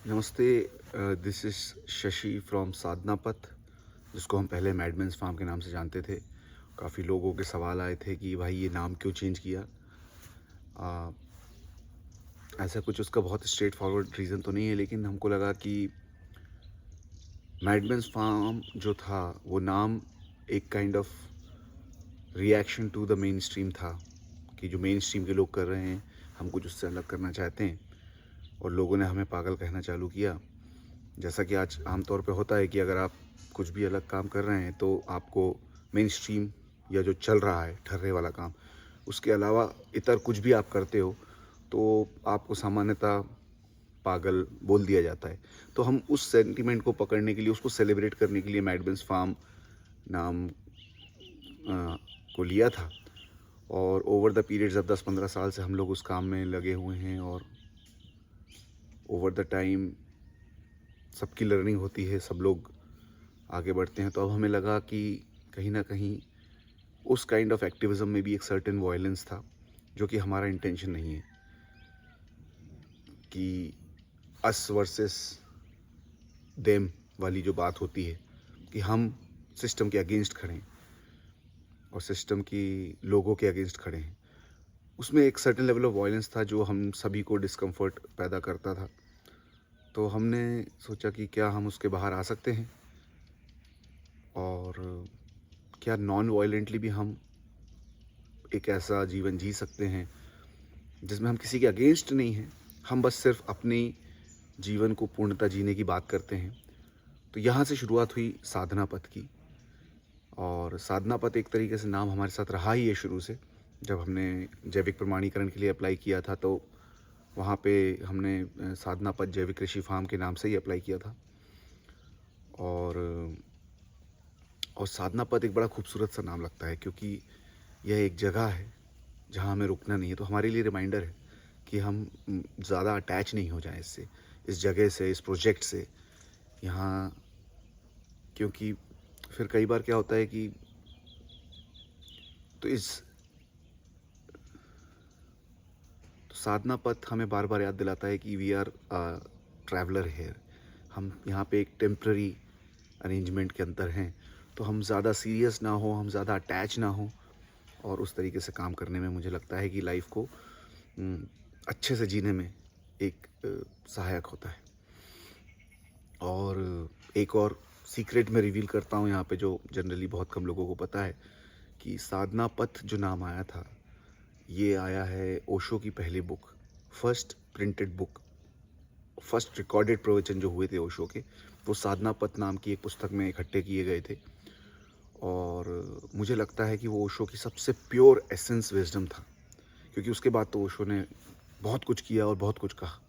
नमस्ते। This is Shashi from साधनापथ, जिसको हम पहले मैडमेंस फार्म के नाम से जानते थे। काफ़ी लोगों के सवाल आए थे कि भाई ये नाम क्यों चेंज किया। ऐसा कुछ उसका बहुत स्ट्रेट फॉरवर्ड रीज़न तो नहीं है, लेकिन हमको लगा कि मैडमेंस फार्म जो था वो नाम एक kind of reaction to the mainstream था, कि जो मेन स्ट्रीम के लोग कर रहे हैं हम कुछ उससे अलग करना चाहते हैं, और लोगों ने हमें पागल कहना चालू किया। जैसा कि आज आमतौर पे होता है कि अगर आप कुछ भी अलग काम कर रहे हैं तो आपको मेन स्ट्रीम या जो चल रहा है ठर्रे वाला काम, उसके अलावा इतर कुछ भी आप करते हो तो आपको सामान्यतः पागल बोल दिया जाता है। तो हम उस सेंटिमेंट को पकड़ने के लिए, उसको सेलिब्रेट करने के लिए मैडमेंस फार्म नाम को लिया था। और ओवर द पीरियड्स अब 10-15 साल से हम लोग उस काम में लगे हुए हैं, और ओवर द टाइम सबकी लर्निंग होती है, सब लोग आगे बढ़ते हैं। तो अब हमें लगा कि कहीं ना कहीं उस काइंड ऑफ एक्टिविज़म में भी एक सर्टेन वायलेंस था, जो कि हमारा इंटेंशन नहीं है कि अस वर्सेस देम वाली जो बात होती है कि हम सिस्टम के अगेंस्ट खड़े हैं और सिस्टम की लोगों के अगेंस्ट खड़े हैं। उसमें एक सर्टेन लेवल ऑफ वायलेंस था जो हम सभी को डिस्कम्फर्ट पैदा करता था। तो हमने सोचा कि क्या हम उसके बाहर आ सकते हैं, और क्या नॉन वायलेंटली भी हम एक ऐसा जीवन जी सकते हैं जिसमें हम किसी के अगेंस्ट नहीं हैं, हम बस सिर्फ अपने जीवन को पूर्णता जीने की बात करते हैं। तो यहाँ से शुरुआत हुई साधना पथ की। और साधना पथ एक तरीके से नाम हमारे साथ रहा ही है शुरू से। जब हमने जैविक प्रमाणीकरण के लिए अप्लाई किया था तो वहाँ पे हमने साधना पथ जैविक कृषि फार्म के नाम से ही अप्लाई किया था। और साधना पथ एक बड़ा खूबसूरत सा नाम लगता है, क्योंकि यह एक जगह है जहाँ हमें रुकना नहीं है। तो हमारे लिए रिमाइंडर है कि हम ज़्यादा अटैच नहीं हो जाएं इससे, इस जगह से, इस प्रोजेक्ट से यहाँ। क्योंकि फिर कई बार क्या होता है कि तो साधना पथ हमें बार बार याद दिलाता है कि वी आर ट्रैवलर हेयर। हम यहाँ पे एक टेम्प्ररी अरेंजमेंट के अंदर हैं, तो हम ज़्यादा सीरियस ना हो, हम ज़्यादा अटैच ना हो, और उस तरीके से काम करने में मुझे लगता है कि लाइफ को अच्छे से जीने में एक सहायक होता है। और एक और सीक्रेट मैं रिवील करता हूँ यहाँ पे, जो जनरली बहुत कम लोगों को पता है, कि साधना पथ जो नाम आया था ये आया है ओशो की पहली book, first printed book, first recorded प्रवचन जो हुए थे ओशो के, वो साधना पथ नाम की एक पुस्तक में इकट्ठे किए गए थे। और मुझे लगता है कि वो ओशो की सबसे प्योर एसेंस विजडम था, क्योंकि उसके बाद तो ओशो ने बहुत कुछ किया और बहुत कुछ कहा,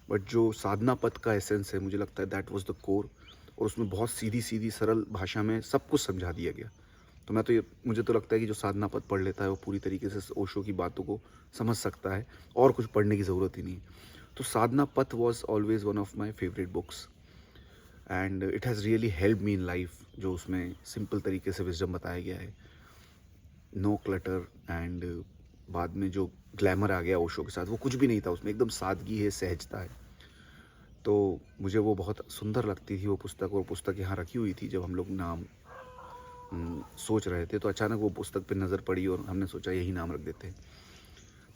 बट जो साधना पथ का एसेंस है मुझे लगता है दैट वाज द कोर। और उसमें बहुत सीधी सीधी सरल भाषा में सब कुछ समझा दिया गया। तो मुझे तो लगता है कि जो साधना पथ पढ़ लेता है वो पूरी तरीके से ओशो की बातों को समझ सकता है, और कुछ पढ़ने की ज़रूरत ही नहीं। तो साधना पथ was always one of my favourite books, and it has really help me in life. जो उसमें सिंपल तरीके से विजडम बताया गया है, नो क्लटर, एंड बाद में जो ग्लैमर आ गया ओशो के साथ, वो कुछ भी नहीं था उसमें, एकदम सादगी है, सहजता है। तो मुझे वो बहुत सुंदर लगती थी वो पुस्तक। और पुस्तक यहाँ रखी हुई थी, जब हम लोग नाम सोच रहे थे तो अचानक वो पुस्तक पे नज़र पड़ी और हमने सोचा यही नाम रख देते हैं।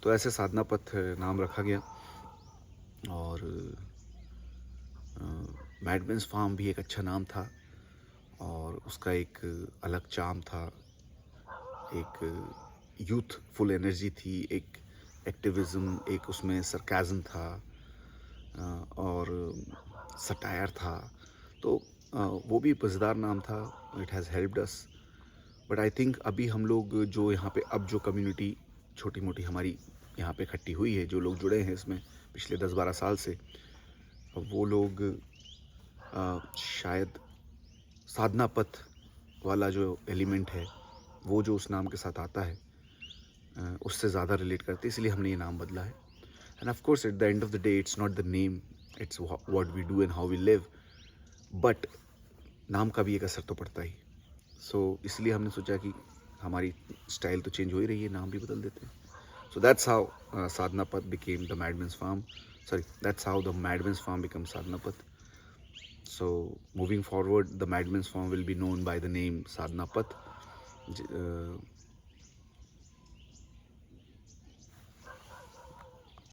तो ऐसे साधना पथ नाम रखा गया। और मैडमेंस फार्म भी एक अच्छा नाम था, और उसका एक अलग चार्म था, एक यूथफुल एनर्जी थी, एक एक्टिविज़म, एक उसमें सरकाज़म था, और सटायर था। तो वो भी मज़ेदार नाम था। It has helped us. But I think अभी हम लोग जो यहाँ पे अब जो कम्युनिटी छोटी मोटी हमारी यहाँ पे इकट्ठी हुई है, जो लोग जुड़े हैं इसमें पिछले 10-12 साल से, वो लोग शायद साधना पथ वाला जो एलिमेंट है, वो जो उस नाम के साथ आता है, उससे ज़्यादा रिलेट करते हैं, इसलिए हमने ये नाम बदला है। And of course at the end of the day it's not the name, it's what we do and how we live. But नाम का भी एक असर तो पड़ता ही। सो इसलिए हमने सोचा कि हमारी स्टाइल तो चेंज हो ही रही है, नाम भी बदल देते हैं। So that's how Sadhana Path became the Madman's Farm. Sorry, that's how the Madman's Farm becomes Sadhana Path. So moving forward, the Madman's Farm will be known by the name Sadhana Path.